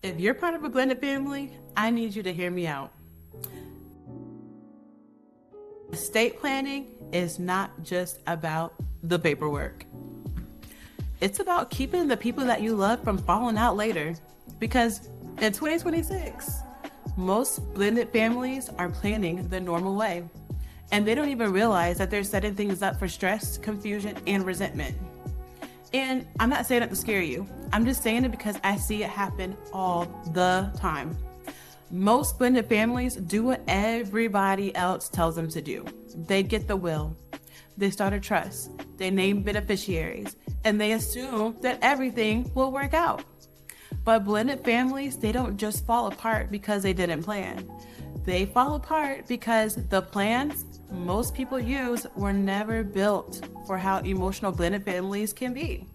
If you're part of a blended family, I need you to hear me out. Estate planning is not just about the paperwork. It's about keeping the people that you love from falling out later. Because in 2026, most blended families are planning the normal way. And they don't even realize that they're setting things up for stress, confusion, and resentment. And I'm not saying it to scare you. I'm just saying it because I see it happen all the time. Most blended families do what everybody else tells them to do. They get the will. They start a trust. They name beneficiaries. And they assume that everything will work out. But blended families, they don't just fall apart because they didn't plan. They fall apart because the plans most people use were never built for how emotional blended families can be.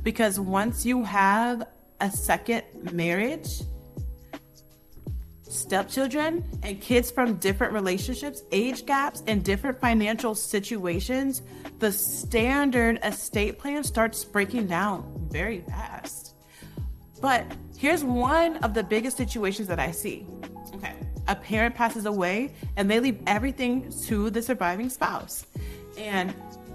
Because once you have a second marriage, stepchildren, and kids from different relationships, age gaps, and different financial situations, the standard estate plan starts breaking down very fast. But here's one of the biggest situations that I see. Okay, a parent passes away and they leave everything to the surviving spouse. And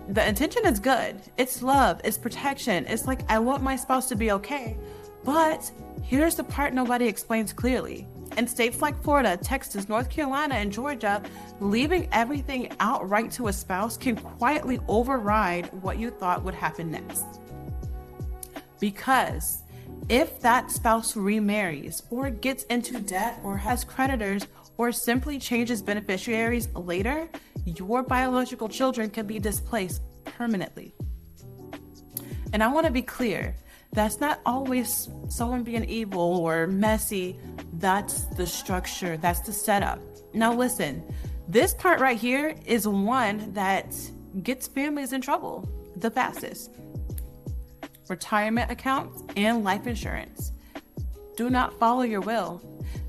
the intention is good. It's love, it's protection. It's like, I want my spouse to be okay. But here's the part nobody explains clearly. In states like Florida, Texas, North Carolina, and Georgia, leaving everything outright to a spouse can quietly override what you thought would happen next. Because if that spouse remarries or gets into debt or has creditors or simply changes beneficiaries later, your biological children can be displaced permanently. And I want to be clear, that's not always someone being evil or messy. That's the structure, that's the setup. Now listen, this part right here is one that gets families in trouble the fastest. Retirement accounts and life insurance do not follow your will.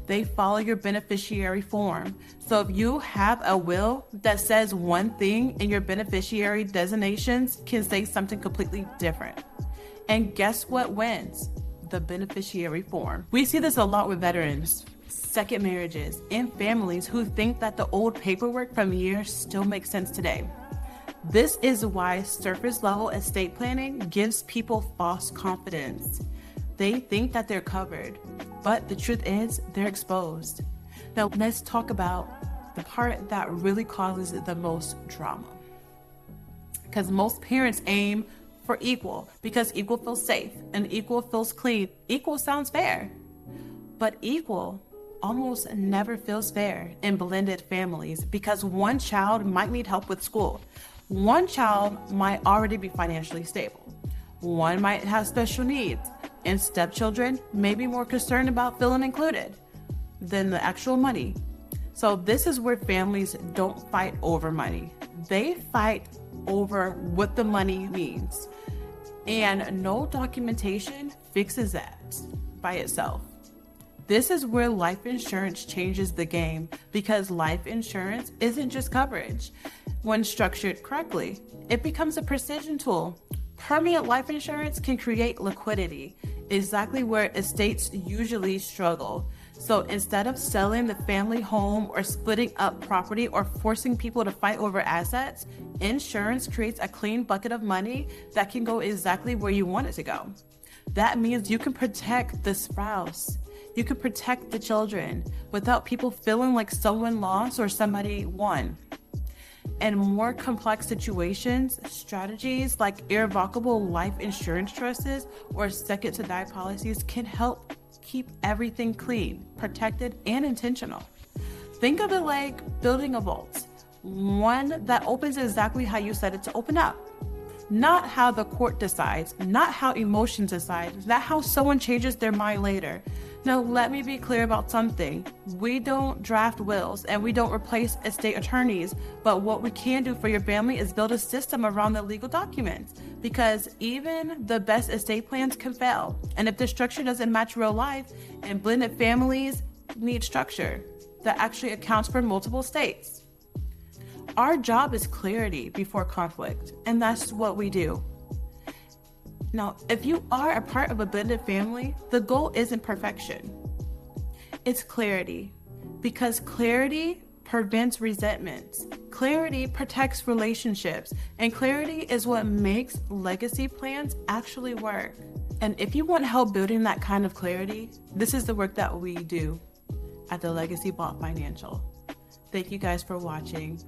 They follow your beneficiary form. So if you have a will that says one thing and your beneficiary designations can say something completely different. And guess what wins? The beneficiary form. We see this a lot with veterans, second marriages, and families who think that the old paperwork from years still makes sense today. This is why surface level estate planning gives people false confidence. They think that they're covered, but the truth is they're exposed. Now let's talk about the part that really causes the most drama. Because most parents aim for equal because equal feels safe and equal feels clean. Equal sounds fair, but equal almost never feels fair in blended families because one child might need help with school. One child might already be financially stable. One might have special needs, and stepchildren may be more concerned about feeling included than the actual money. So this is where families don't fight over money. They fight over what the money means. And no documentation fixes that by itself. This is where life insurance changes the game because life insurance isn't just coverage. When structured correctly, it becomes a precision tool. Permanent life insurance can create liquidity, exactly where estates usually struggle. So instead of selling the family home or splitting up property or forcing people to fight over assets, insurance creates a clean bucket of money that can go exactly where you want it to go. That means you can protect the spouse. You can protect the children without people feeling like someone lost or somebody won. In more complex situations, strategies like irrevocable life insurance trusts or second to die policies can help keep everything clean, protected, and intentional. Think of it like building a vault, one that opens exactly how you set it to open up. Not how the court decides, not how emotions decide, not how someone changes their mind later. Now, let me be clear about something. We don't draft wills and we don't replace estate attorneys, but what we can do for your family is build a system around the legal documents because even the best estate plans can fail. And if the structure doesn't match real life, and blended families need structure that actually accounts for multiple states. Our job is clarity before conflict, and that's what we do. Now, if you are a part of a blended family, the goal isn't perfection. It's clarity, because clarity prevents resentments. Clarity protects relationships, and clarity is what makes legacy plans actually work. And if you want help building that kind of clarity, this is the work that we do at the Legacy Vault Financial. Thank you guys for watching.